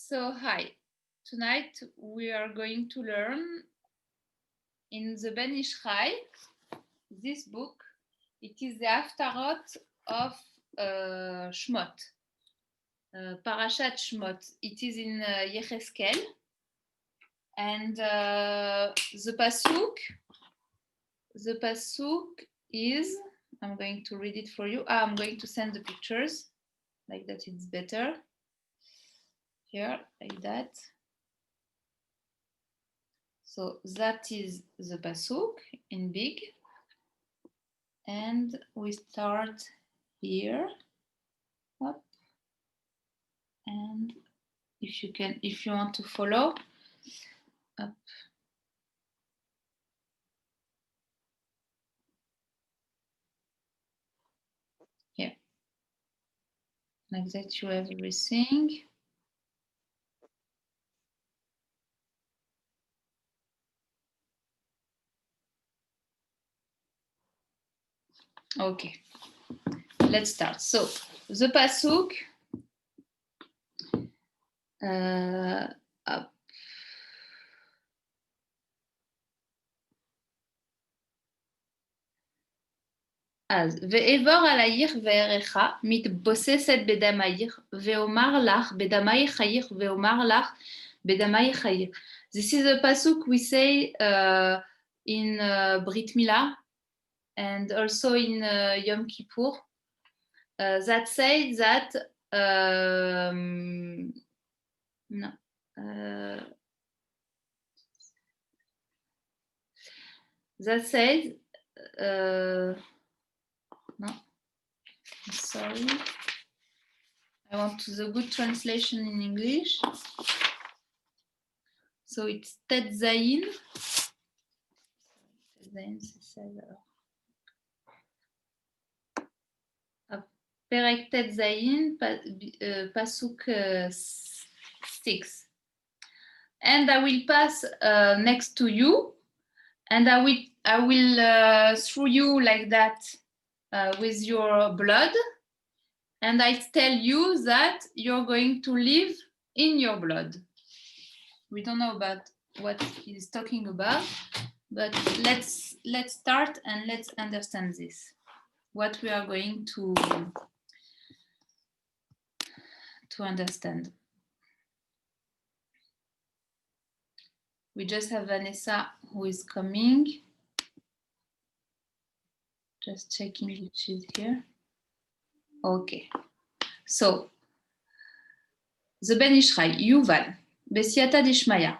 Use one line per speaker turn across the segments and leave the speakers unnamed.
So hi, tonight we are going to learn in the Ben Ishchai, this book. It is the Haftarot of Shmot, Parashat Shmot. It is in Yecheskel, and the pasuk is, I'm going to read it for you. I'm going to send the pictures, like that it's better. Here, like that. So that is the pasuk in big. And we start here. Up. And if you want to follow, up. Here. Like that you have everything. Okay, let's start. So the pasuk, up. אז ועבר על העיר וערך מתבוססת בדם העיר ואומר לך בדמייך העיר ואומר לך בדמייך העיר. This is a pasuk we say in Brit Milah and also in Yom Kippur that say that no, that says no, sorry, I want to the good translation in English. So it's Tet Zayin. Perek Tet Zayin, pasuk 6. And I will pass next to you, and I will through you like that with your blood, and I tell you that you're going to live in your blood. We don't know about what he's talking about, but let's start and let's understand this. What we are going to understand. We just have Vanessa who is coming. Just checking if she's here. Okay. So, the Ben Ishchai, Yuval, Besiata Dishmaya.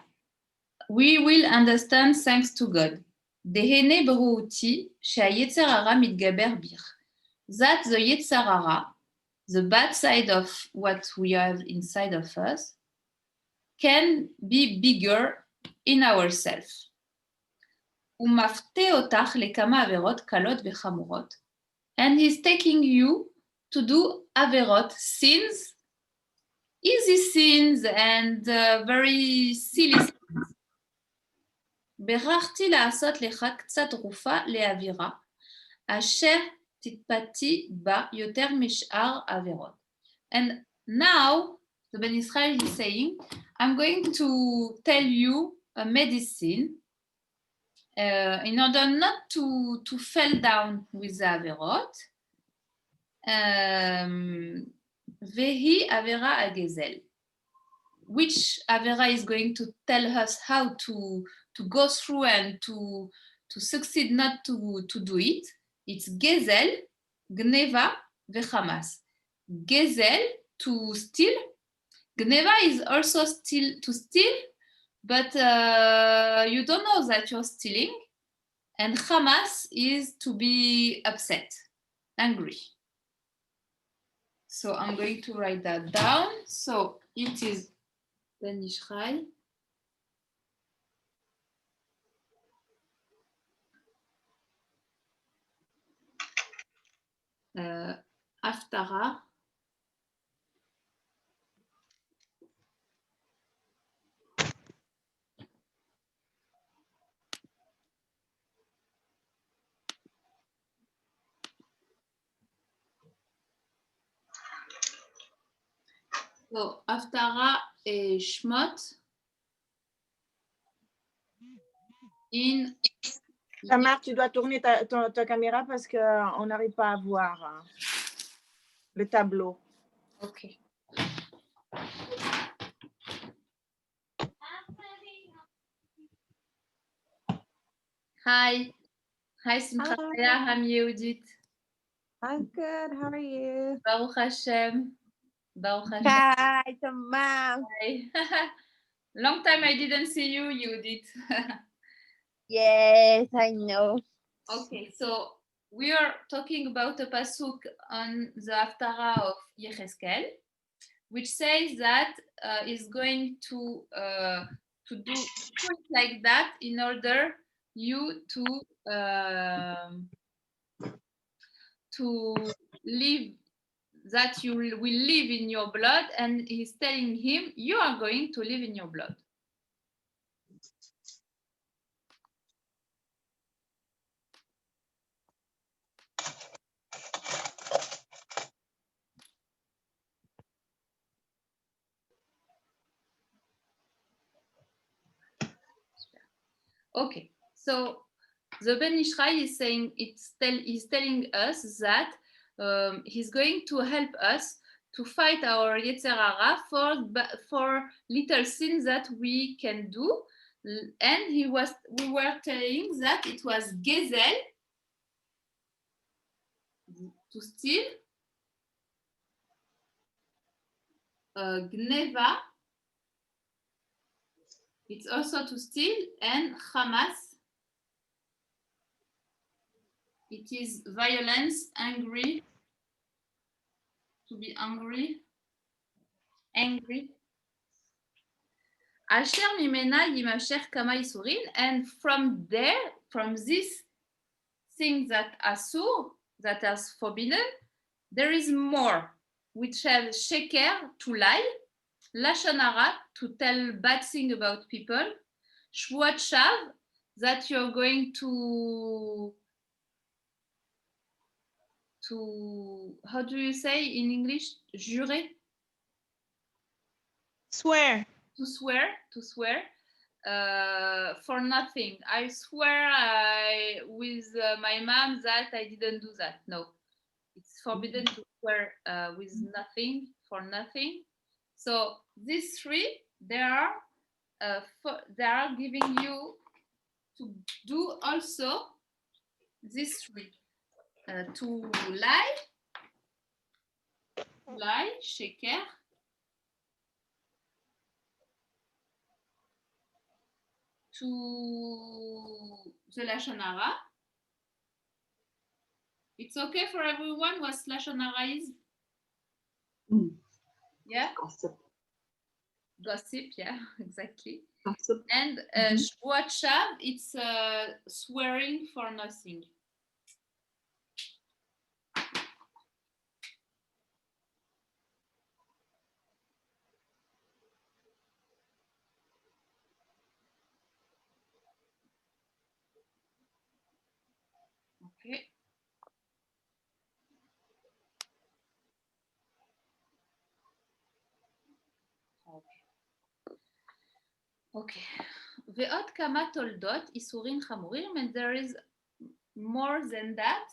We will understand thanks to God. Dehene beruuti she'ayetzer hara mitgaber bir. That the yetzer hara, the bad side of what we have inside of us, can be bigger in ourselves. Umafte otach lekama averot kalot vechamurot. And he's taking you to do averot, sins, easy sins and very silly sins. בירכתי לעשות לך קצת תרופה לאווירה, אשר תתפתי בה יותר משאר עבירות. And now, the Ben Israel is saying, I'm going to tell you a medicine in order not to fall down with the עבירות. והיא עבירה הגזל. Which Avera is going to tell us how to go through and to succeed not to do it. It's Gezel, Gneva, Vechamas. Gezel, to steal. Gneva is also to steal, but you don't know that you're stealing. And Hamas is to be upset, angry. So I'm going to write that down. So it is Ben Ishchai. Haftara. So Haftara et Shmot in...
Tamar, tu dois tourner ta caméra parce qu'on n'arrive pas à voir le tableau.
Ok. Hi. Hi, Simcha. I'm Yehudit.
I'm good. How are you?
Baruch Hashem. Baruch Hashem.
Hi, Tamar.
Hi. Long time I didn't see you, Yehudit.
Yes, I know.
Okay, so we are talking about a pasuk on the Haftarah of Yecheskel, which says that is going to do things like that in order you to live, that you will live in your blood, and he's telling him you are going to live in your blood. Okay, so the Ben Ishrai is saying he's telling us that he's going to help us to fight our Yetzer Hara for little sins that we can do, and we were telling that it was Gezel, to steal, Gneva, it's also to steal, and Hamas, it is violence, angry, to be angry. Asher mimena yimasher kama isurin, and from there, from this thing that asur, that is forbidden, there is more, which have sheker, to lie, lashon hara, to tell bad thing about people, shvuat shav, that you're going to how do you say in English, jurer?
Swear.
To swear for nothing. I swear with my mom that I didn't do that. No, it's forbidden to swear with nothing, for nothing. So these three, they are giving you to do also these three. To lie, sheker, to the lashon hara. It's okay for everyone what lashon hara is? Yeah? Gossip, yeah, exactly. Gossip. And shvuat shav, it's swearing for nothing. Okay. Okay. Ve'ot kama toldot isurin chamurim, and there is more than that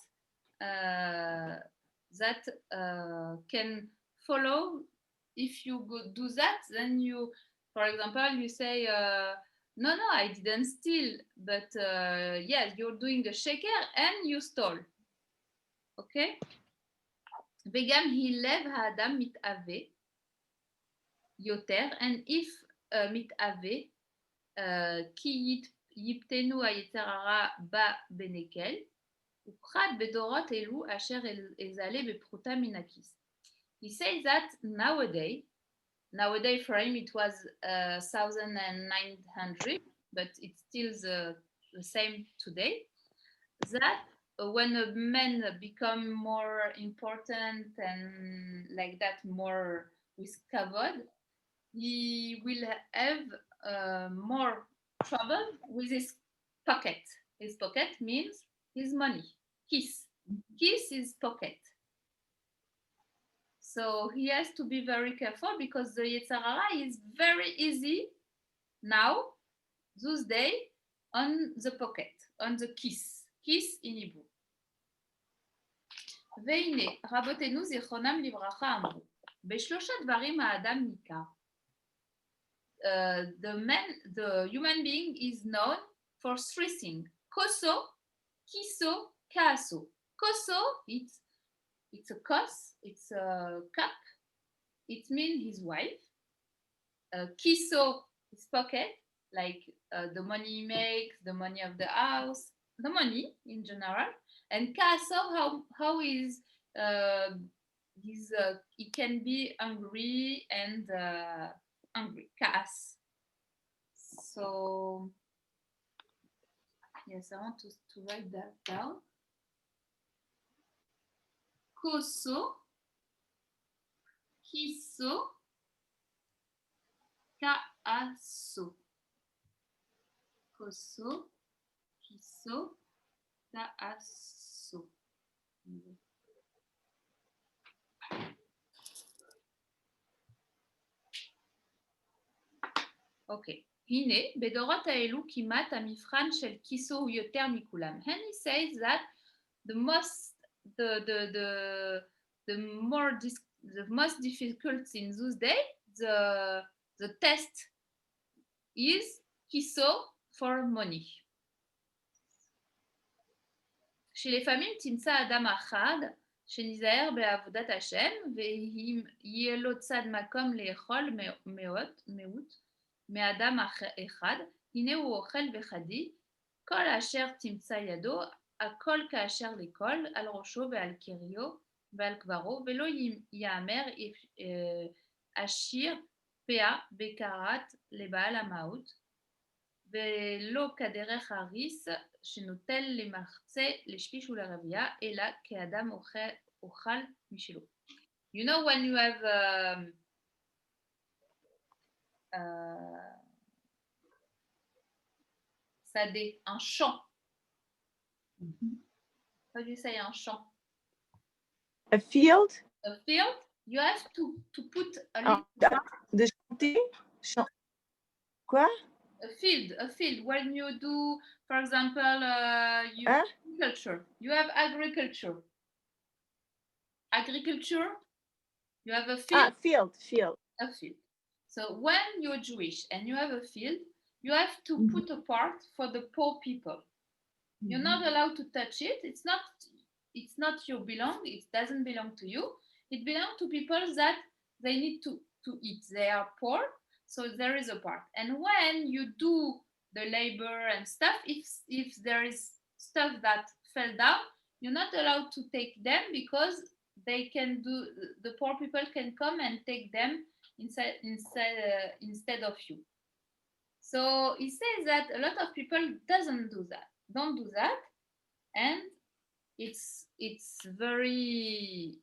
that can follow. If you do that, then you, for example, you say, no, I didn't steal, but yes, you're doing a sheker and you stole. Okay? Vegam hilev ha'adam mit'ave yoter, and if mit'ave ki yiptenu ha'yetzer hara ba benekel, uprat bedorot elu asher ezale bepruta minakis. He says that nowadays for him it was 1900, but it's still the same today, that when a man become more important and like that, more with kavod, he will have more trouble with his pocket. His pocket means his money. Kiss is pocket. So he has to be very careful because the Yetzer Hara is very easy now, those days, on the pocket, on the kiss in Hebrew. והנה, רבותינו זיכרונם לברכה אמרו, בשלושה דברים האדם ניכר. The human being is known for three things. Koso, kiso, kaaso. Koso, it's a kos, it's a cup. It means his wife. Kiso is pocket, like the money he makes, the money of the house, the money in general. And kaaso, how is he can be angry and angry, kaas. So yes, I want to write that down. Koso, kiso, kaaso. Koso, kiso, kaaso. Okay. הנה, בדורות האלו כמעט המבחן של כיסו הוא יותר מכולם. And he says that the most difficult in those days, the test is כיסו for money. שלפעמים תמצא אדם אחד שניזהר בעבודת השם, ואם יהיה לו צד מקום לאכול מעט מאדם אחד, הנה הוא אוכל בחדי, כל אשר תמצא ידו, הכל כאשר לכל, על ראשו ועל קריו ועל קברו, ולא יאמר עשיר פאה בקרת לבעל המעות, ולא כדרך הריס שנוטל למחצה לשפיש ולרבייה, אלא כאדם אוכל משלו. You know when you have Sadé, un champ. How do you say un champ?
A field?
A field, you have to put a
De chanter? Quoi?
A field. When you do, for example, agriculture. You have agriculture. Agriculture, you have a field.
Field.
A field. So when you're Jewish and you have a field, you have to put a part for the poor people. You're not allowed to touch it. It's not your belong. It doesn't belong to you. It belongs to people that they need to eat. They are poor, so there is a part. And when you do the labor and stuff, if there is stuff that fell down, you're not allowed to take them because they can do. The poor people can come and take them instead of you. So he says that a lot of people don't do that, and it's very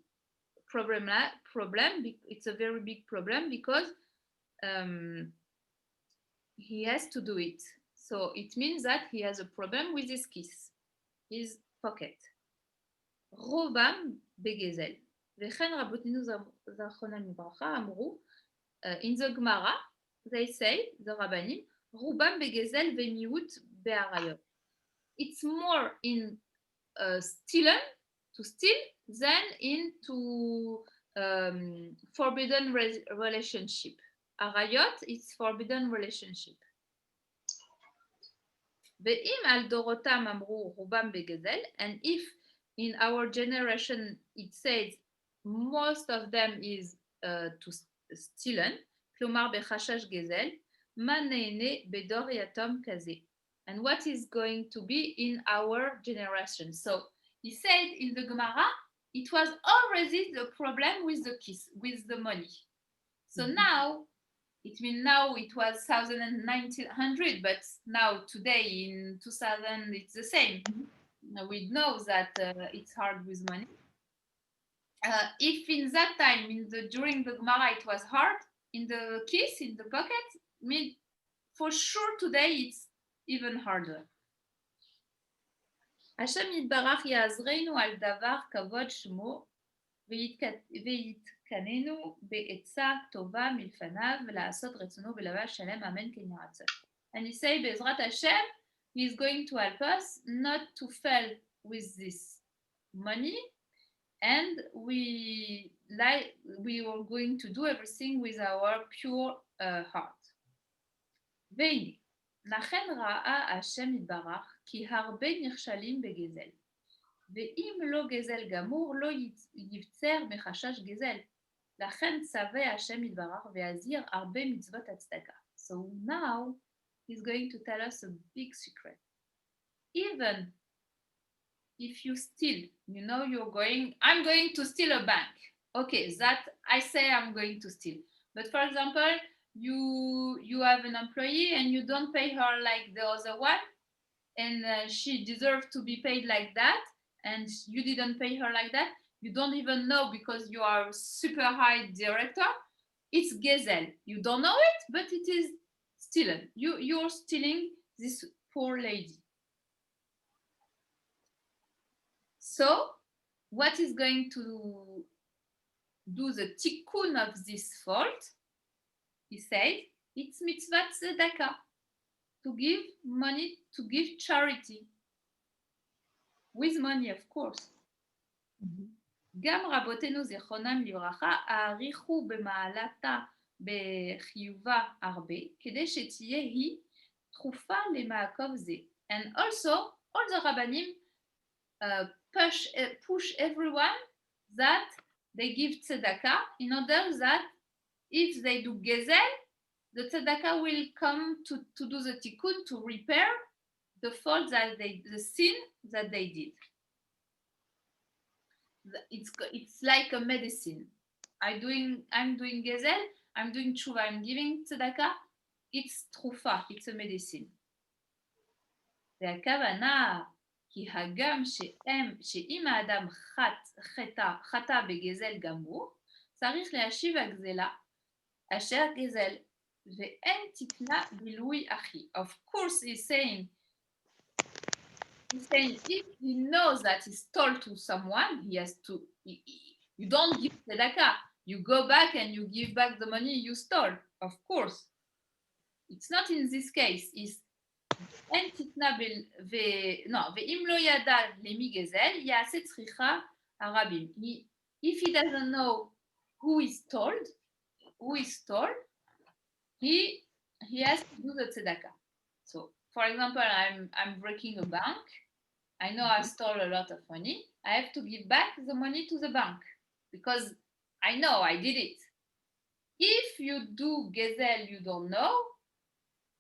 it's a very big problem because he has to do it. So it means that he has a problem with his kiss, his pocket. רובם בגזל. וכן רבותינו זכרונם לברכה אמרו, in the Gemara, they say, the Rabbanim, רובם בגזל ומיעוט בעריות. It's more in stealing, to steal, than into forbidden relationship. עריות is forbidden relationship. ואם על דורותם אמרו רובם בגזל, and if in our generation it says most of them is to stealing, כלומר בחשש גזל, מה נהנה בדור יתום כזה? And what is going to be in our generation? So he said in the Gemara, it was already the problem with the kiss, with the money. So now, it means now it was 1900, but now today in 2000 it's the same. We know that it's hard with money. If in that time, during the Gemara, it was hard in the kiss, in the pocket, for sure today it's even harder. השם יתברך יעזרנו על דבר כבוד שמו ויתקדש קנינו בעצה טובה מלפניו ולעשות רצונו בלבב שלם אמן כן יהי רצון. And you say בעזרת השם, he is going to help us not to fail with this money, and we are going to do everything with our pure heart. והנה, לכן ראה השם יתברך כי הרבה נכשלים בגזל. ואם לא גזל גמור, לא יבצר מחשש גזל. לכן צווה השם יתברך ויזהיר הרבה מצוות הצדקה. So now he's going to tell us a big secret. Even if you steal, you know I'm going to steal a bank. Okay, that I say I'm going to steal. But for example, you have an employee and you don't pay her like the other one, and she deserves to be paid like that, and you didn't pay her like that, you don't even know because you are a super high director, it's gezel. You don't know it, but it is stolen. You're stealing this poor lady. So, what is going to do the tikkun of this fault? He said, it's mitzvah tzedakah, to give money, to give charity. With money, of course. גם רבותינו זיכרונם לברכה העריכו במעלתה בחיובה הרבה, כדי שתהיה היא תכופה למעקב זה. And also, all the rabbanim push everyone that they give tzedakah in order that if they do gezel, the tzedakah will come to do the tikkun, to repair the fault the sin that they did. It's like a medicine. I'm doing gezel, I'm doing tshuva, I'm giving tzedakah. It's trufa, it's a medicine. והכוונה כי הגם שאם האדם חטא בגזל גמור, צריך להשיב הגזלה אשר גזל ואין תקנה בילוי אחי. Of course he's saying if he knows that he stole to someone, he has to, you don't give tzedakah, you go back and you give back the money you stole, of course. It's not in this case. אין תקנה ואם לא ידע למי גזל, יעשה צריכה הרבים. If he doesn't know who is stole, he has to do the tzedakah. So, for example, I'm breaking a bank. I know I stole a lot of money. I have to give back the money to the bank because I know I did it. If you do gezel, you don't know,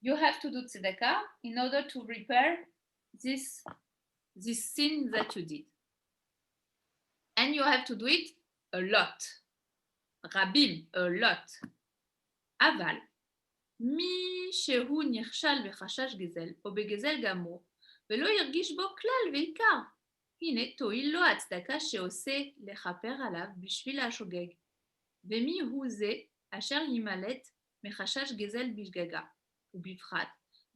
you have to do tzedakah in order to repair this sin that you did. And you have to do it a lot. Rabim, a lot. אבל מי שהוא נכשל בחשש גזל או בגזל גמור ולא ירגיש בו כלל ועיקר, הנה תועיל לו הצדקה שעושה לכפר עליו בשביל השוגג. ומי הוא זה אשר יימלט מחשש גזל בשגגה, ובפחד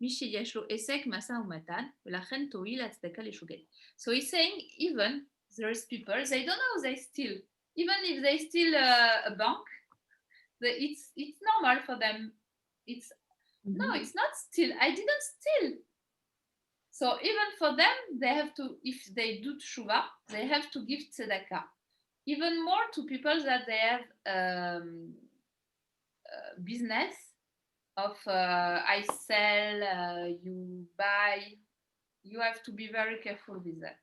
מי שיש לו עסק משא ומתן ולכן תועיל הצדקה לשוגג. So he's saying even there's people, they don't know they steal. Even if they steal a bank, it's normal for them. No, it's not steal. I didn't steal. So even for them, they have to, if they do tshuva, they have to give tzedakah. Even more to people that they have business of I sell, you buy. You have to be very careful with that.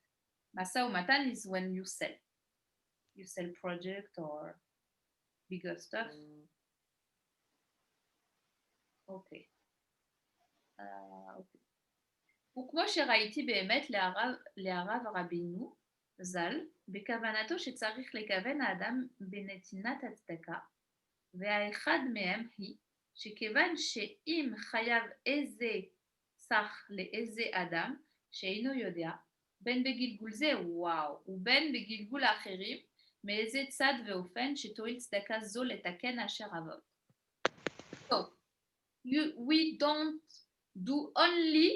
Masa umatan is when you sell. You sell project or bigger stuff. אוקיי. וכמו שראיתי באמת להרב רבינו ז"ל, בכוונתו שצריך לכוון האדם בנתינת הצדקה, והאחד מהם היא שכיוון שאם חייב איזה סך לאיזה אדם שאינו יודע, בין בגלגול זה ובין בגלגול האחרים, מאיזה צד ואופן שתועיל צדקה זו לתקן אשר עבוד. טוב. We don't do only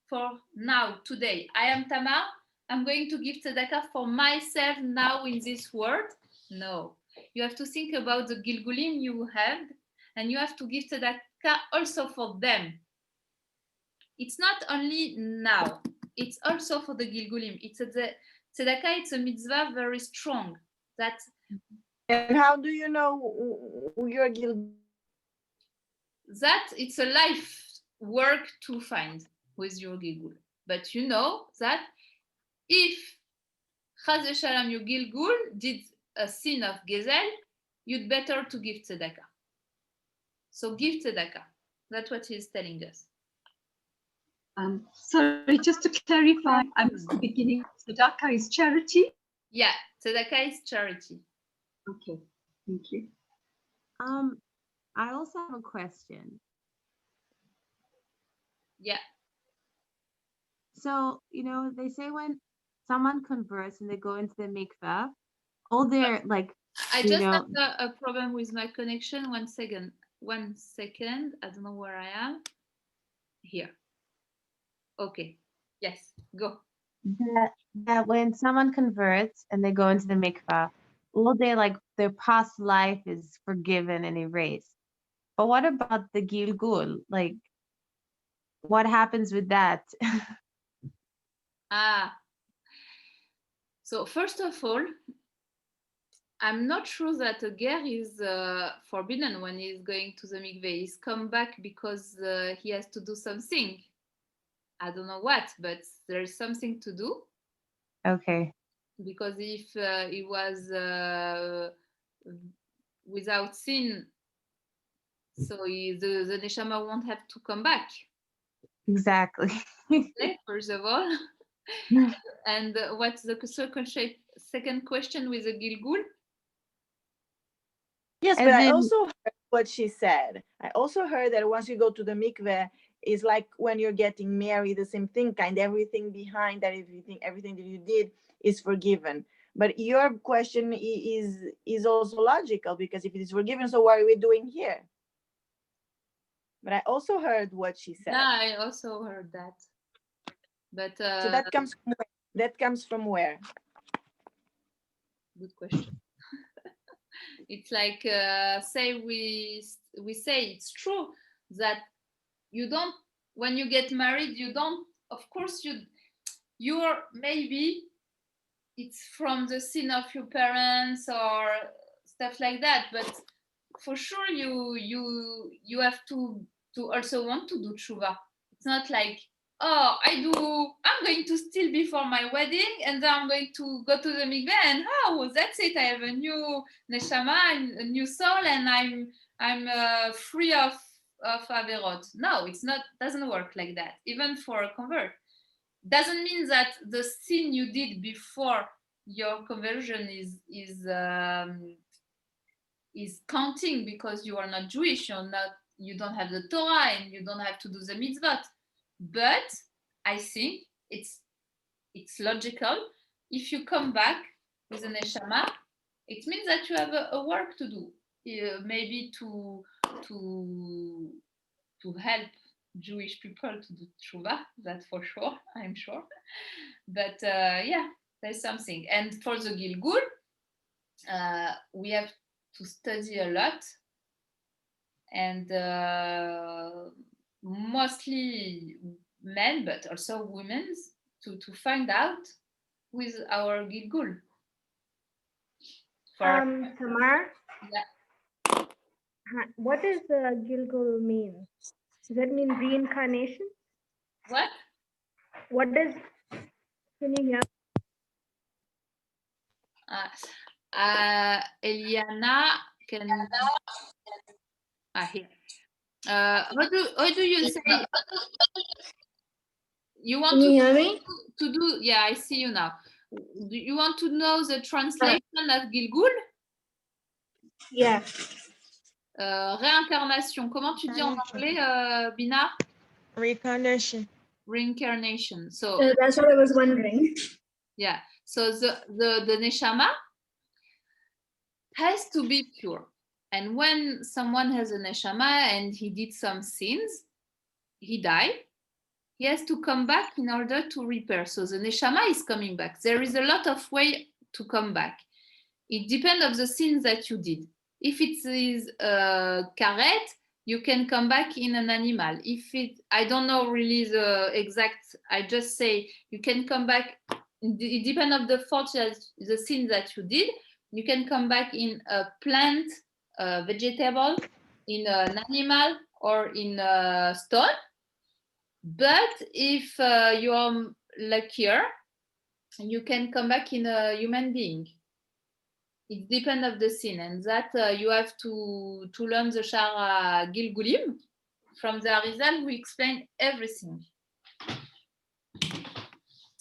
for now, today. I am Tamar. I'm going to give tzedakah for myself now in this world. No. You have to think about the Gilgulim you have, and you have to give tzedakah also for them. It's not only now, it's also for the Gilgulim. It's the tzedakah, it's a mitzvah very strong. That
And how do you know who your Gilgul?
it's a life work to find with your Gilgul. But you know that if Chaz v'shalom your Gilgul did a sin of Gezel, you'd better to give tzedakah. So give tzedakah. That's what he's telling us.
Sorry, just to clarify, I missed the beginning. Tzedakah is charity?
Yeah, tzedakah is charity.
Okay, thank you.
I also have a question.
Yeah.
So, they say when someone converts and they go into the mikveh, all their like,
I
you
just
know-
have a problem with my connection. 1 second. 1 second. I don't know where I am. Here. Okay. Yes, go.
that when someone converts and they go into the mikveh, all their past life is forgiven and erased. But what about the Gilgul? Like, what happens with that?
So first of all, I'm not sure that a ger is forbidden when he's going to the mikveh. He's come back because he has to do something. I don't know what, but there's something to do.
Okay.
Because if he was without sin, so the neshama won't have to come back.
Exactly.
Okay, first of all. And what's the second question with the Gilgul?
Yes,
As
but I
in-
also heard what she said. I also heard that once you go to the mikveh, it's like when you're getting married, the same thing, everything behind that, everything that you did is forgiven. But your question is also logical, because if it is forgiven, so what are we doing here? But I also heard what she said.
Yeah, I also heard that. But
So that comes from where? That comes from where?
Good question. It's like say we say it's true that you don't, when you get married, you don't, of course you're maybe it's from the sin of your parents or stuff like that, but for sure you have to also want to do tshuva. It's not like, oh, I'm going to steal before my wedding and then I'm going to go to the mikveh and that's it, I have a new neshama, a new soul, and I'm free of averot. No, it's not, doesn't work like that. Even for a convert, doesn't mean that the sin you did before your conversion is counting because you are not Jewish, you don't have the Torah and you don't have to do the mitzvot. But I think it's logical. If you come back with an neshama, it means that you have a work to do, maybe to help Jewish people to do tshuva. That's for sure, I'm sure. But yeah, there's something. And for the Gilgul, we have to study a lot, and mostly men, but also women, to find out who is our Gilgul.
Tamar?
Yeah.
What does the Gilgul mean? Does that mean reincarnation?
What?
What does, can you hear?
Eliana can. Here. How do you say? You want
Can you hear me?
to do? Yeah, I see you now. Do you want to know the translation of Gilgul?
Yeah.
Réincarnation. Comment tu dis en anglais, Bina?
Reincarnation.
Reincarnation. So
That's what I was wondering.
yeah. So the neshama has to be pure. And when someone has a neshama and he did some sins, he died, he has to come back in order to repair. So the neshama is coming back. There is a lot of way to come back. It depends on the sin that you did. If it is a carrot, you can come back in an animal. If it, I don't know really the exact, I just say you can come back, it depends on the fault, the sin that you did. You can come back in a plant, a vegetable, in an animal, or in a stone. But if you are luckier, you can come back in a human being. It depends on the sin, and that you have to learn the Shara Gilgulim. From the Arizal, we explain everything.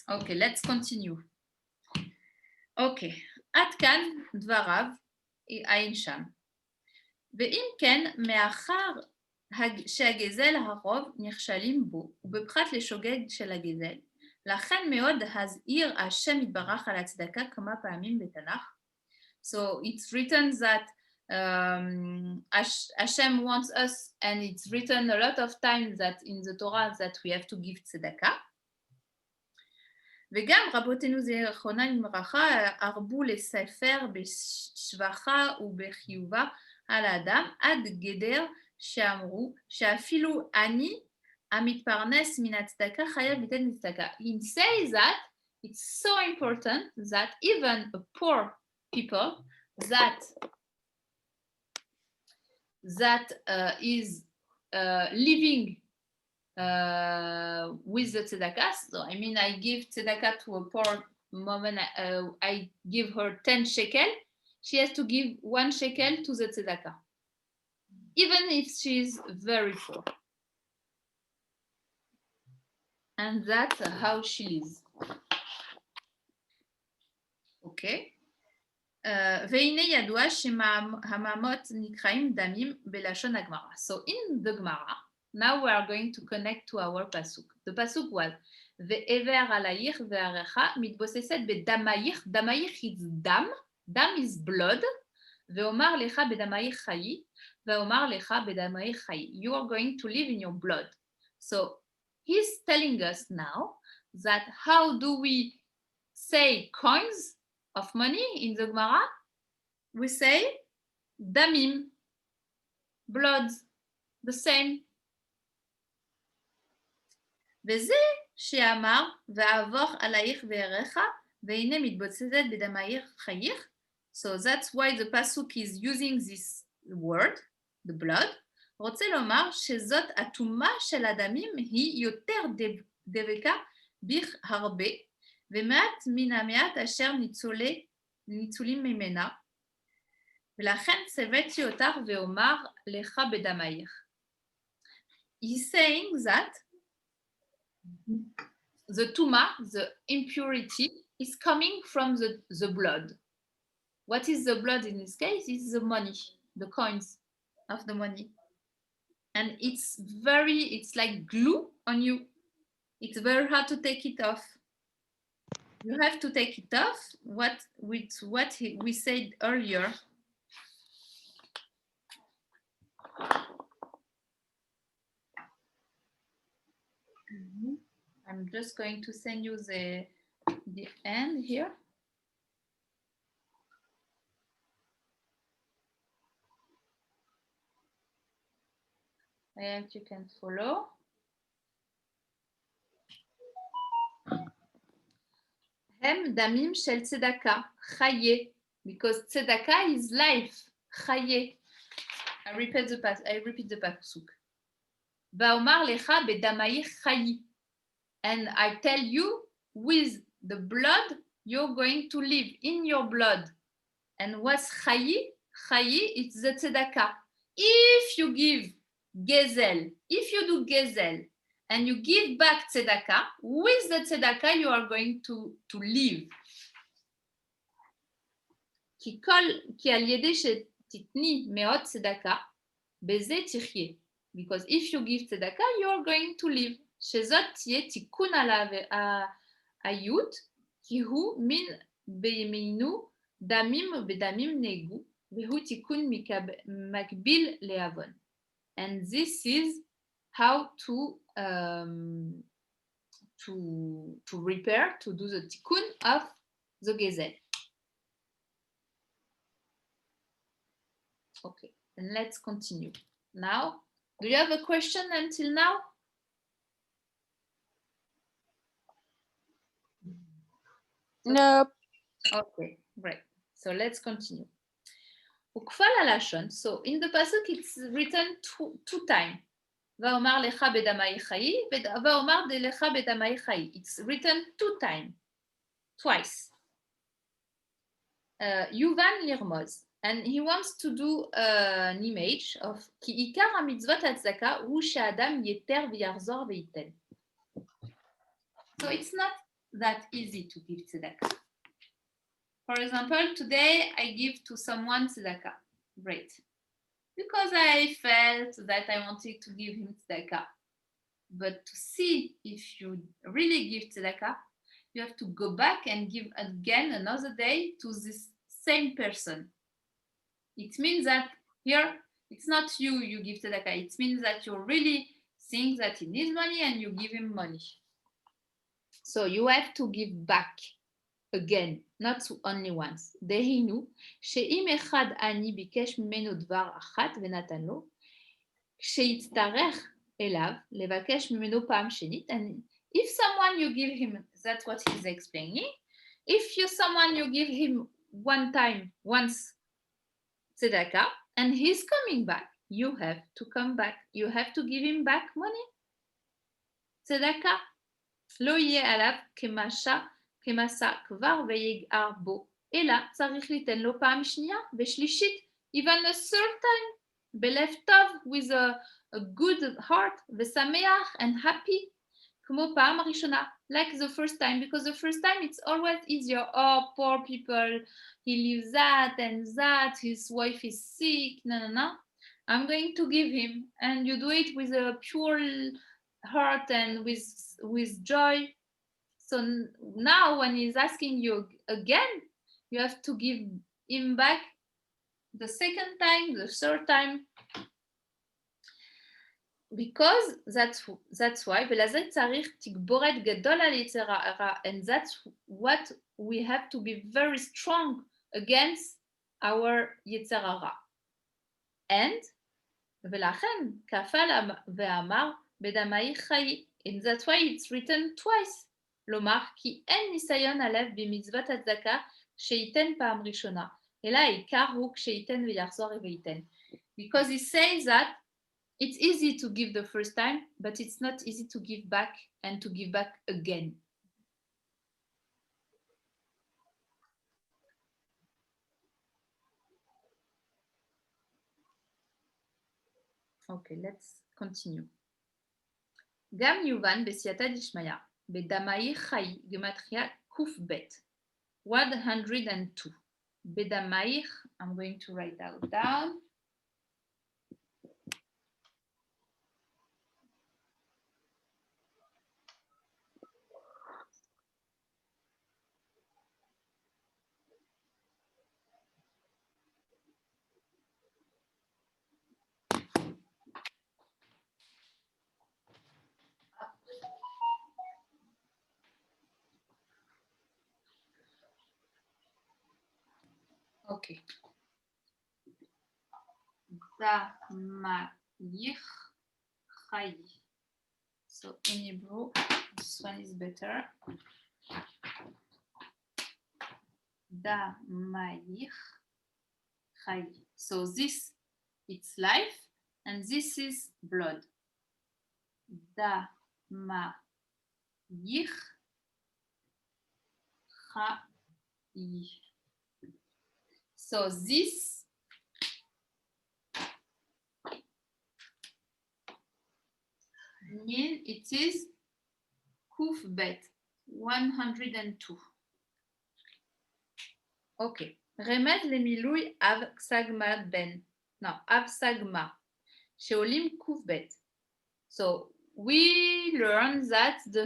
Okay, let's continue. Okay, עד כאן דבריו עין שם. ואם כן, מאחר שהגזל הרוב נכשלים בו, ובפרט לשוגג של הגזל, לכן מאוד הזהיר השם יתברך על הצדקה כמה פעמים בתנ"ך. So it's written that Hashem wants us, and it's written a lot of times that in the Torah that we have to give tzedakah. וגם רבותינו זיכרונם לברכה הרבו לספר בשבחה ובחיובה על האדם עד גדר שאמרו שאפילו אני המתפרנס מן הצדקה חייב ליתן צדקה. He says that it's so important that even a poor people that is living with the tzedakah. So I mean, I give tzedakah to a poor woman, I give her 10 shekel, she has to give 1 shekel to the tzedakah, even if she's very poor. And that's how she lives. Okay. והנה ידוע שהממות נקראים דמים בלשון הגמרא. So in the Gemara, now we are going to connect to our pasuk. The pasuk was ועבר עלייך ועריך מתבוססת בדמייך. דמייך is דם, דם is blood. ואומר לך בדמייך חיי, ואומר לך בדמייך חיי. You are going to live in your blood. So he's telling us now that how do we say coins of money in the Gemara? We say damim, blood, the same. וזה שאמר ועבור עלייך ועריך והנה מתבוססת בדמייך חייך. So that's why the pasuk is using this word, the blood. רוצה לומר שזאת הטומאה של הדמים היא יותר דבקה בך הרבה, ומעט מן המעט אשר ניצולים ממנה, ולכן צוויתי אותך ואומר לך בדמייך. He's saying that the tuma, the impurity, is coming from the blood. What is the blood in this case? It's the money, the coins of the money. And it's like glue on you. It's very hard to take it off. You have to take it off what we said earlier. I'm just going to send you the end here. And you can follow. Hem damim shel tzedakah, chaye, because tzedakah is life, chaye. I repeat the pasuk. Va'omar lecha bedamayich chayi. And I tell you, with the blood, you're going to live in your blood. And what's chayi? Chayi, it's the tzedakah. If you give gezel, if you do gezel, and you give back tzedakah, with the tzedakah you are going to live. כי על ידי שתתני מאות צדקה, בזה תחיה. Because if you give tzedakah, you are going to live. שזאת תהיה תיקון על האיות, כי הוא מין בימינו דמים ודמים נגו, והוא תיקון מקביל לעוון. And this is how to repair, to do the tikkun of the gezel. Okay, and let's continue. Now, do you have a question until now?
Nope.
Okay, great. So let's continue. וכפל הלשון, so in the pasuk it's written two times. ואומר לך בדמי חיי, ואומר לך בדמי חיי. It's written twice. Yuvan Lirmoz, and he wants to do an image of כי עיקר המצוות הצדקה הוא שהאדם יתר ויחזור וייתן. So it's not that easy to give tzedakah. For example, today I give to someone tzedakah. Great. Because I felt that I wanted to give him tzedakah. But to see if you really give tzedakah, you have to go back and give again another day to this same person. It means that here, it's not you give tzedakah. It means that you really think that he needs money and you give him money. So you have to give back again, not only once. דהיינו, שאם אחד עני ביקש ממנו דבר אחת ונתן לו, כשיצטרך אליו לבקש ממנו פעם שנית, and if someone you give him, that's what he's explaining, if someone you give him once tzedakah, and he's coming back, you have to come back. You have to give him back money. tzedakah. לא יהיה עליו כמסע כבר ויגער בו, אלא צריך ליתן לו פעם שנייה ושלישית, even a third time, בלב טוב, with a good heart, ושמח and happy, כמו פעם הראשונה, like the first time, because the first time it's always easier. Oh, poor people, he lives that and that, his wife is sick, no. I'm going to give him, and you do it with a pure heart and with joy. So now when he's asking you again, you have to give him back the second time, the third time, because that's why ולזה צריך תגבורת גדול על יצר הרע, and that's what we have to be very strong against our יצר הרע. And ולכן כפל ואמר בדמי חיי, and that's why it's written twice. לומר כי אין ניסיון עליו במצוות הצדקה שייתן פעם ראשונה, אלא העיקר הוא כשייתן ויחזור וייתן. Because he says that it's easy to give the first time, but it's not easy to give back and to give back again. Okay, let's continue. גם יובן בסייעתא דשמיא, בדמאי חי, גמטריה ק"ב, 102. בדמאי, I'm going to write that down. Okay. Damayich Chai. So in Hebrew, this one is better. Damayich Chai. So this, it's life, and this is blood. Damayich Chai. So this means it is Kuf Bet 102. Okay. רמז למילוי אב סגמה בן. No, אב סגמה. שעולים קוף בית. So we learn that the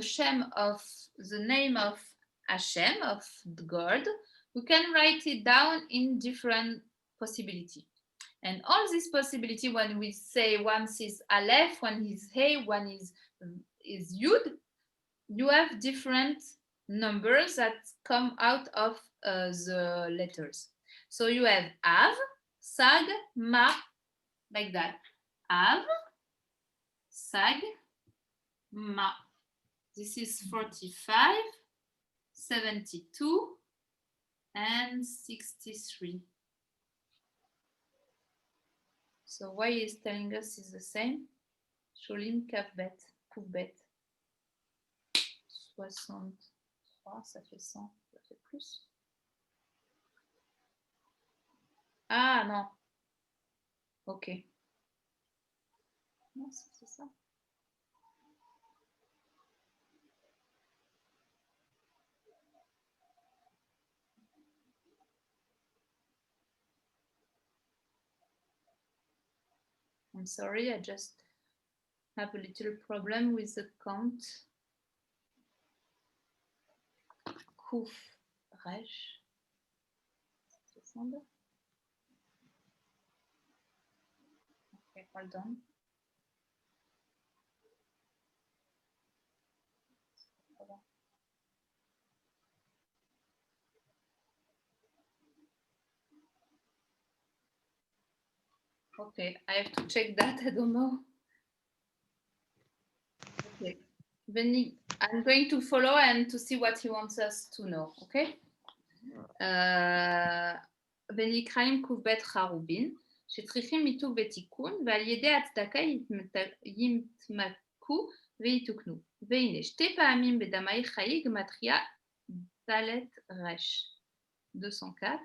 name of Hashem, of God, we can write it down in different possibility. And all this possibility, when we say one is Aleph, one is Hey, one is Yud, you have different numbers that come out of the letters. So you have Av, Sag, ma, like that. Av, sag, ma. This is 45, 72, and 63. So why is telling us is the same? Sholim kafbet, koufbet. 63, ça fait 100, ça fait plus. Ah non. Ok. Non, c'est ça. I'm sorry, I just have a little problem with the count. Kuf, resh. Okay, hold on. Okay, I have to check that. I don't know. Okay, I'm going to follow and to see what he wants us to know. Okay. Venikraim kuvbet charubin. Shetrichim mituk vetikun. Valiede atzdaka yimtmaku veituknu. Veine shte paamim bedamai chayi gematria dalet resh. 204.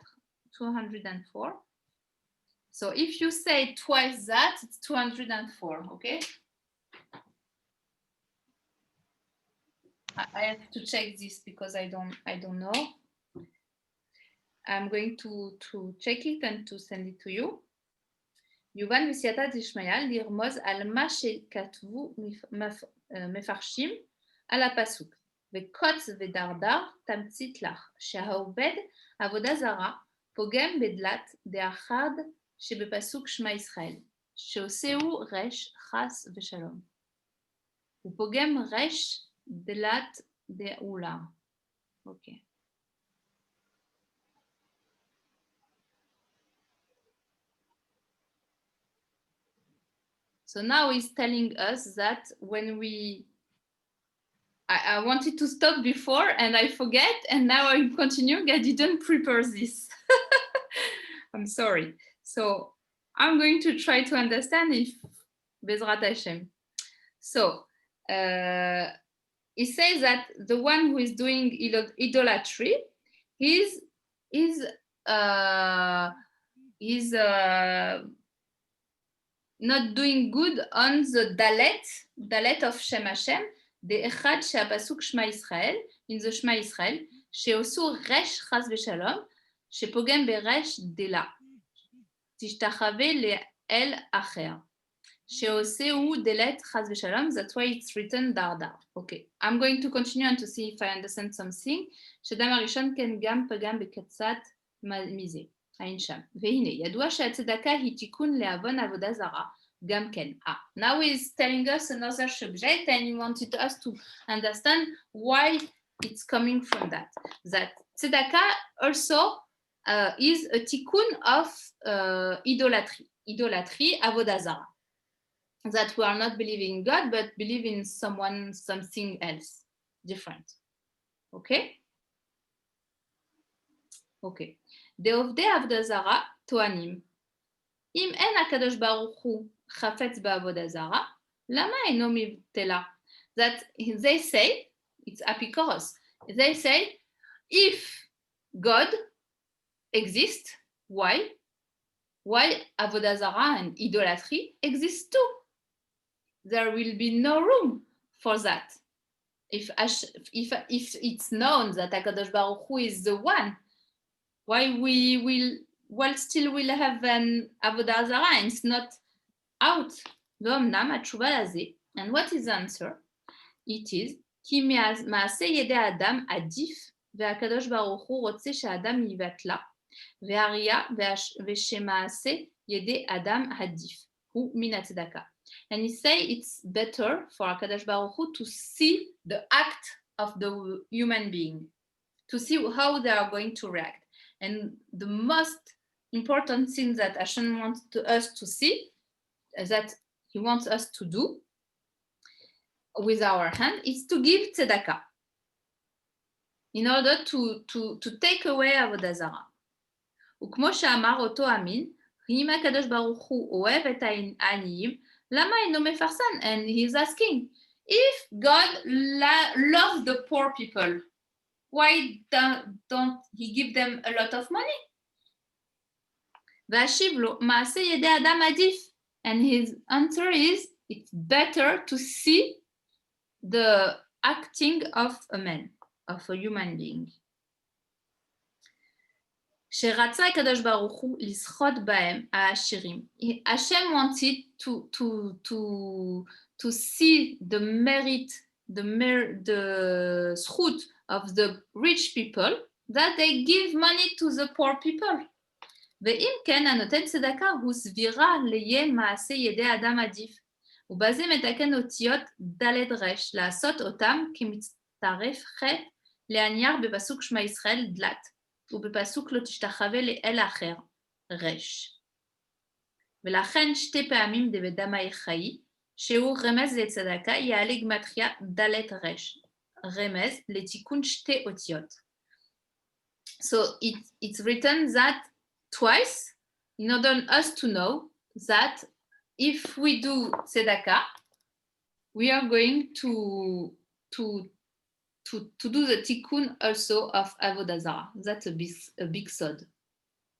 204. So if you say twice that, it's 204, okay? I have to check this because I don't know. I'm going to check it and to send it to you. Yuvan v'siata d'Ishmael lirmoz al ma shekatvu mefarshim ala pasuk v'kotz v'dardar tamtzit lach shehaobed avoda zara pogem bedlat de'achad שבפסוק שמע ישראל, שעושהו רש חס ושלום. הוא פוגם רש דלת דעולה. Okay. So now he's telling us that when I wanted to stop before and I forget, and now I'm continuing. I didn't prepare this. I'm sorry. So I'm going to try to understand if Bezrat Hashem. So he says that the one who is doing idolatry is not doing good on the dalet of Shem Hashem, the Echad she'apasuk Shema Yisrael, in the Shema Yisrael, she'osu resh chas v'shalom, she'pogem beresh dela. תשתחווה לאל אחר, שעושהו דלת חס ושלום, that's why it's written דרדר. Okay, I'm going to continue and to see if I understand something. שדם הראשון כן גם פגם בקצת מזה, אין שם. והנה, ידוע שהצדקה היא תיקון לעוון עבודה זרה, גם כן. Now he's telling us another subject and he wanted us to understand why it's coming from that. That tzedakah also is a tikkun of idolatry, avodah zara. That we are not believing in God, but believe in something else, different. Okay? Okay. De'ovdei avodah zara toanim. Im en HaKadosh Baruch Hu chafetz ba'avodah zara, lama eno mivtela? That they say, it's apikoros, they say, if God exist, why avodah zara and idolatry exist too? There will be no room for that. If it's known that HaKadosh Baruch Hu is the one, why we will still have an avodah zara and it's not out? And what is the answer? It is כי מעשה ידי האדם עדיף והקדוש ברוך הוא רוצה שהאדם יבטלה והראיה ושמעשה ידי אדם עדיף הוא מן הצדקה. And he say it's better for HaKadosh Baruch Hu to see the act of the human being, to see how they are going to react. And the most important thing that Hashem wants us to see, that he wants us to do with our hand, is to give tzedakah in order to take away avodah zarah. וכמו שאמר אותו אמין, אם הקדוש ברוך הוא אוהב את העניים, למה אינו מפרסם? And he's asking, if God loves the poor people, why don't he give them a lot of money? והשיב לו, מעשה ידי אדם עדיף. And his answer is, it's better to see the acting of a man, of a human being. שרצה הקדוש ברוך הוא לסחוט בהם העשירים. Hashem wanted to see the merit, the zchut of the rich people, that they give money to the poor people. ואם כן, הנותן צדקה הוא סבירה ליה מעשה ידי אדם עדיף. ובזה מתקן אותיות ד' רש, לעשות אותם כמצטרף ח' להנייר בפסוק שמע ישראל דלת. ובפסוק לא תשתחווה לאל אחר, רש. ולכן שתי פעמים דבדמאי חיי, שהוא רמז לצדקה, יעלה גמטריה דלת רש, רמז לתיקון שתי אותיות. So it's written that twice, in order us to know that if we do tzedakah, we are going to do the tikkun also of avodah zarah. That's a big sod,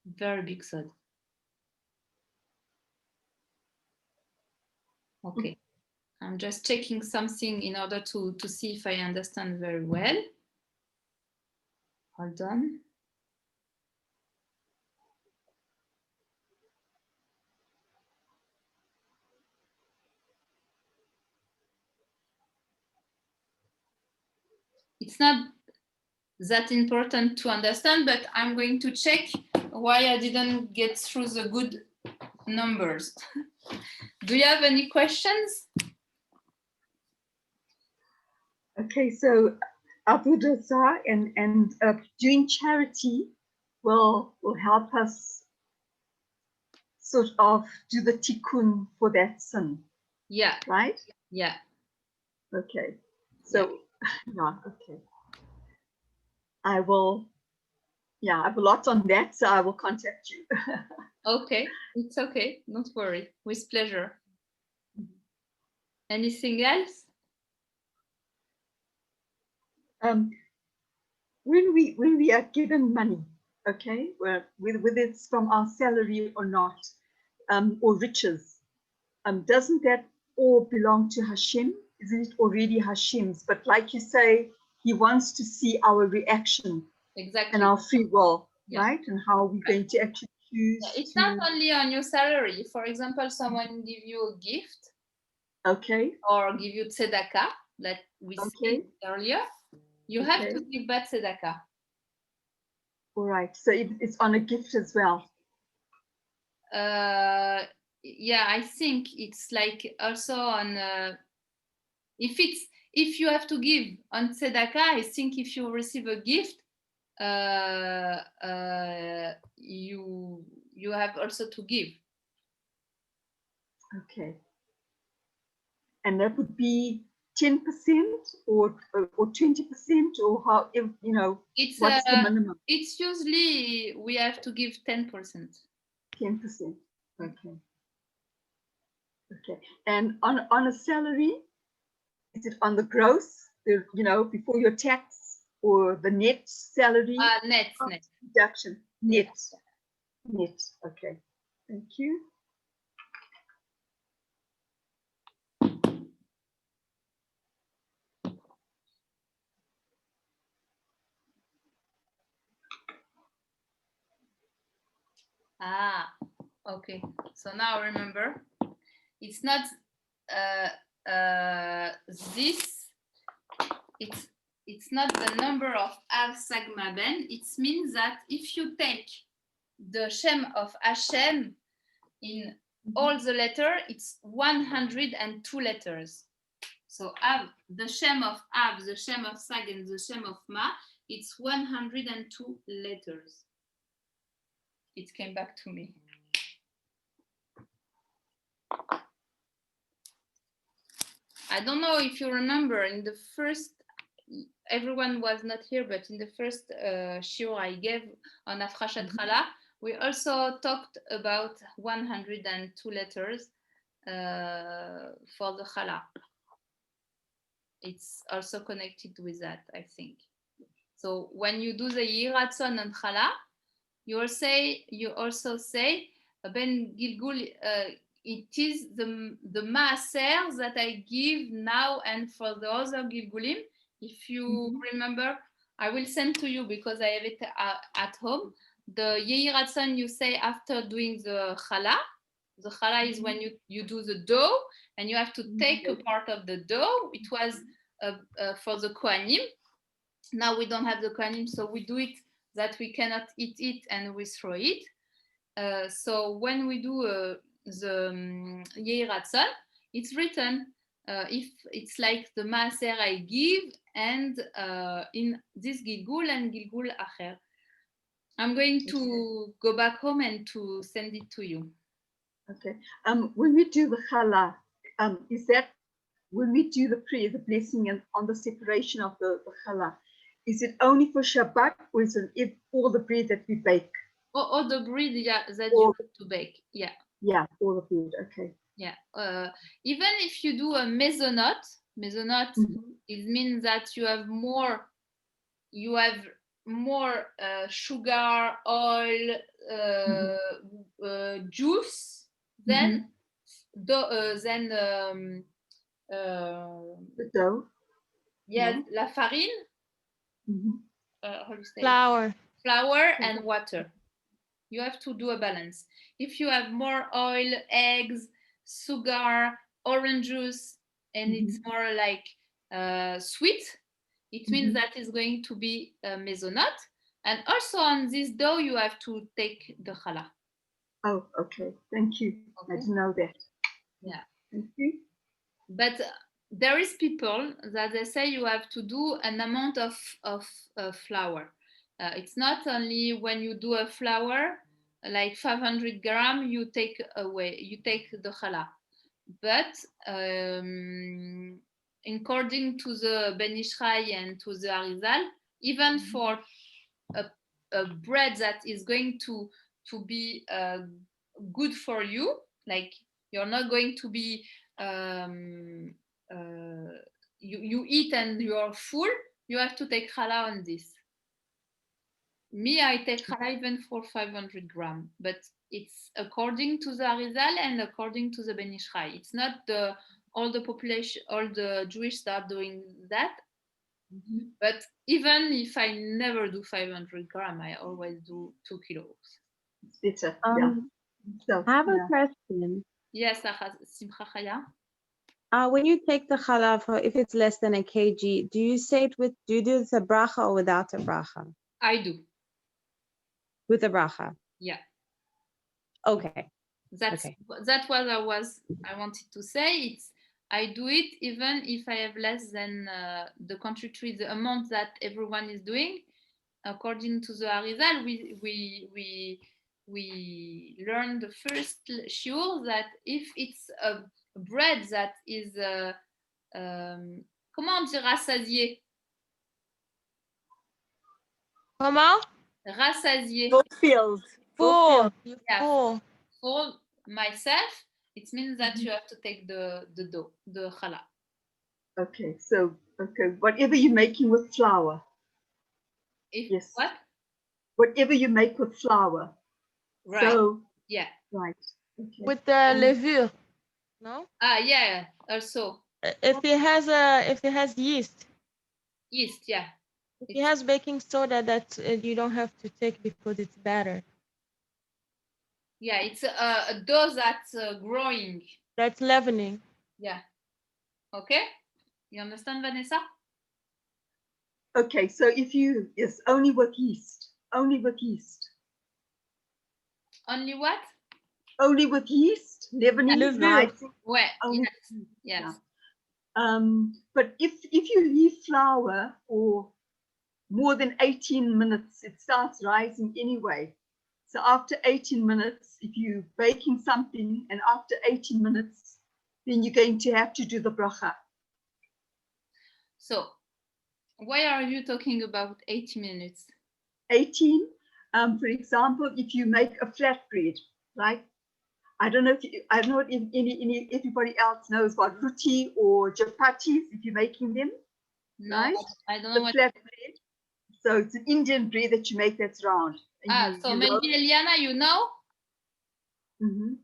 very big sod. Okay, I'm just checking something in order to see if I understand very well. Hold on. It's not that important to understand, but I'm going to check why I didn't get through the good numbers. Do you have any questions?
Okay, so avodah zarah and doing charity will help us sort of do the tikkun for that sin.
Yeah.
Right?
Yeah.
Okay. So, yeah, okay. I have a lot on that, so I will contact you.
Okay, it's okay. Don't worry. With pleasure. Anything else?
When we are given money, okay, whether it's from our salary or not, or riches, doesn't that all belong to Hashem? Isn't it already Hashem's? But like you say, he wants to see our reaction,
exactly,
and our free will,
yeah,
right? And how we're going to actually choose.
Yeah, it's not only on your salary. For example, someone give you a gift,
okay,
or give you tzedakah, that we said earlier. You have to give back tzedakah.
All right. So it's on a gift as well.
Yeah, I think it's like also on. If you have to give on tzedakah, I think if you receive a gift, you have also to give.
Okay. And that would be 10% or 20%, or how, you know,
it's
what's the minimum?
It's usually we have to give 10%.
10%. Okay. Okay. And on a salary, is it on the gross, you know, before your tax, or the net salary?
Net.
Deduction. Net. Net. Okay. Thank you.
Okay. So now remember, it's not this. It's not the number of Av Sagma Ben. It means that if you take the Shem of Hashem in all the letter, it's 102 letters. So Av, the Shem of Av, the Shem of Sag, and the Shem of Ma, it's 102 letters. it came back to me. I don't know if you remember in the first, everyone was not here, but in the first shiur I gave on Afrashat Challah, we also talked about 102 letters for the Challah. It's also connected with that, I think. So when you do the Yehi Ratzon on Challah, you also say Ben Gilgul, it is the maaser that I give now and for the other Gilgulim. If you remember, I will send to you because I have it at home. The Yehi Ratzon you say after doing the Challah. The Challah is when you do the dough and you have to take a part of the dough. It was for the Kohanim. Now we don't have the Kohanim, so we do it that we cannot eat it and we throw it. So when we do the Yehi Ratzon, it's written if it's like the Maaser I give and in this Gilgul and Gilgul Acher. I'm going to go back home and to send it to you.
Okay. When we do the Challah, is that when we do the prayer, the blessing, and on the separation of the Challah, is it only for Shabbat or is it all the bread that we bake?
Or the bread, yeah, that you have to bake, yeah.
Yeah, all the bread, okay.
Yeah, even if you do a mezonot, it means that you have more sugar, oil, juice than
the dough.
Yeah, la farine. How do you say? Flour and water. You have to do a balance. If you have more oil, eggs, sugar, orange juice, and it's more like sweet, it means that it's going to be a mezonot. And also on this dough, you have to take the challah.
Oh, okay. Thank you. Okay. I didn't know that.
Yeah.
Thank you.
But there is people that they say you have to do an amount of flour. It's not only when you do a flour, like 500 grams, you take the challah. But according to the Ben Ish Chai and to the Arizal, even for a bread that is going to be good for you, like you're not going to be you eat and you're full, you have to take challah on this. Me, I take challah even for 500 grams, but it's according to the Arizal and according to the Ben Ish Chai. It's not all the population, all the Jewish start doing that. But even if I never do 500 grams, I always do 2 kilos.
It's better, yeah. So,
I have a question.
Yes, Simcha Chaya.
When you take the challah, if it's less than a kg, do you say it do you do the bracha or without a bracha?
I do.
With a bracha?
Yeah.
Okay.
That's what I wanted to say. I do it even if I have less than the quantity, the amount that everyone is doing. According to the Arizal, we learned the first shiur that if it's a bread that is comment on dit rassasié?
Comment?
Rassasié.
Fulfilled.
Full.
Yeah.
Full.
For myself, it means that you have to take the dough, the challah.
Okay, so whatever you're making with flour.
Yes. What?
Whatever you make with flour.
Right.
So,
yeah.
Right. Okay.
With the levure. No?
Yeah, also.
If it has yeast.
Yeast, yeah.
If it has baking soda, that you don't have to take because it's better.
Yeah, it's a dough that's growing.
That's leavening.
Yeah. Okay. You understand, Vanessa?
Okay, so yes, only with yeast. Only with yeast.
Only what?
Only with yeast, leavening, right?
Well,
only
yes.
But if you leave flour for more than 18 minutes, it starts rising anyway. So after 18 minutes, if you're baking something and after 18 minutes, then you're going to have to do the bracha.
So why are you talking about 80 minutes?
18, for example, if you make a flatbread, right? I don't know if everybody else knows about roti or chapatis, if you're making them,
No,
right?
I don't know
The
what.
flatbread. So it's an Indian bread that you make that's round. And
So
you
maybe
roll-
Eliana, you know?
Mhm.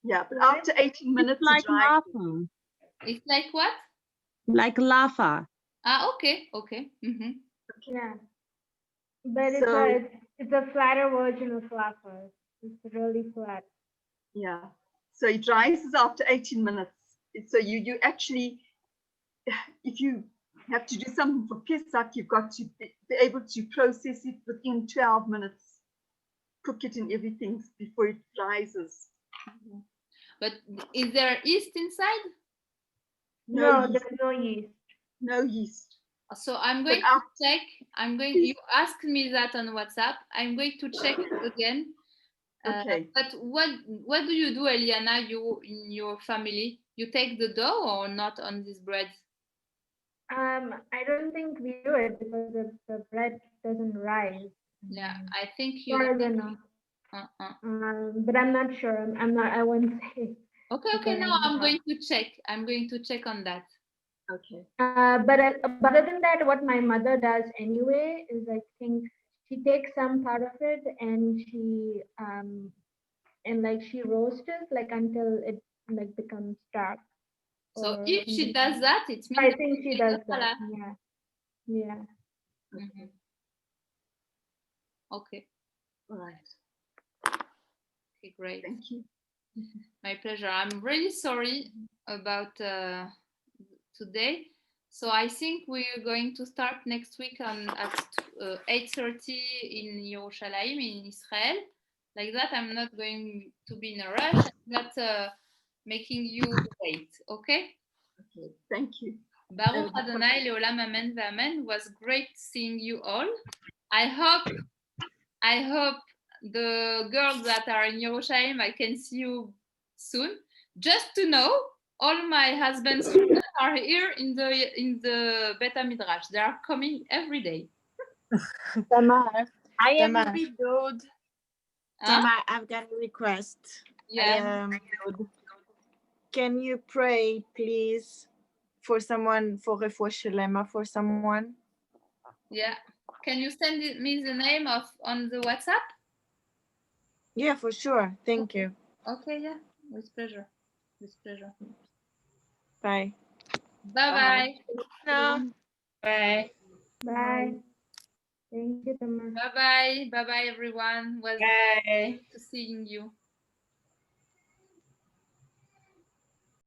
Yeah, but
Right.
after 18 minutes,
It's like
it dries.
lava.
It's like what?
Like lava.
Okay, okay.
Yeah. But it's
So-
it's a flatter version of lava. It's really flat.
Yeah. So it rises after 18 minutes. So you actually, if you have to do something for Pesach, you've got to be able to process it within 12 minutes, cook it and everything before it rises.
But is there yeast inside?
No,
yeast.
there's no yeast.
No yeast.
So I'm
But
going to
after-
check. You asked me that on WhatsApp. I'm going to check it again.
Okay.
But what do you do, Eliana? You in your family, you take the dough or not on this bread?
I don't think we do it because the bread doesn't rise.
Yeah, I think
As far
you.
as I know.
Uh-uh.
But I'm not sure. I'm not. I won't say.
Okay,
Okay,
now I'm
yeah.
going to check. I'm going to check on that.
Okay.
But other than that, what my mother does anyway is I think she takes some part of it and she roasts it like until it like becomes dark.
So
or
if she
something.
does that, it means
I
that
think she
it's
does
halal.
that. Yeah. Yeah.
Mhm. Okay.
All right.
Okay, great.
Thank you.
My pleasure. I'm really sorry about today. So I think we're going to start next week at 8:30 in Yerushalayim in Israel. Like that, I'm not going to be in a rush. I'm not making you wait. Okay?
Okay. Thank you.
Baruch Adonai Leolam Amen V'Amen. Was great seeing you all. I hope the girls that are in Yerushalayim, I can see you soon. Just to know, all my husband's students are here in the Bet Midrash. They are coming every day.
Tamar,
I am
Tamar.
widowed.
Huh?
Tamar, I've got a request.
Yeah.
Can you pray, please, for someone, for refuah shelema, for someone?
Yeah. Can you send me the name on the WhatsApp?
Yeah, for sure. Thank you.
Okay, yeah. With pleasure. With pleasure.
Bye.
Bye-bye.
No.
Bye.
Bye. Thank you, Tamar.
Bye-bye. Bye-bye, everyone. Was
Bye.
to seeing you.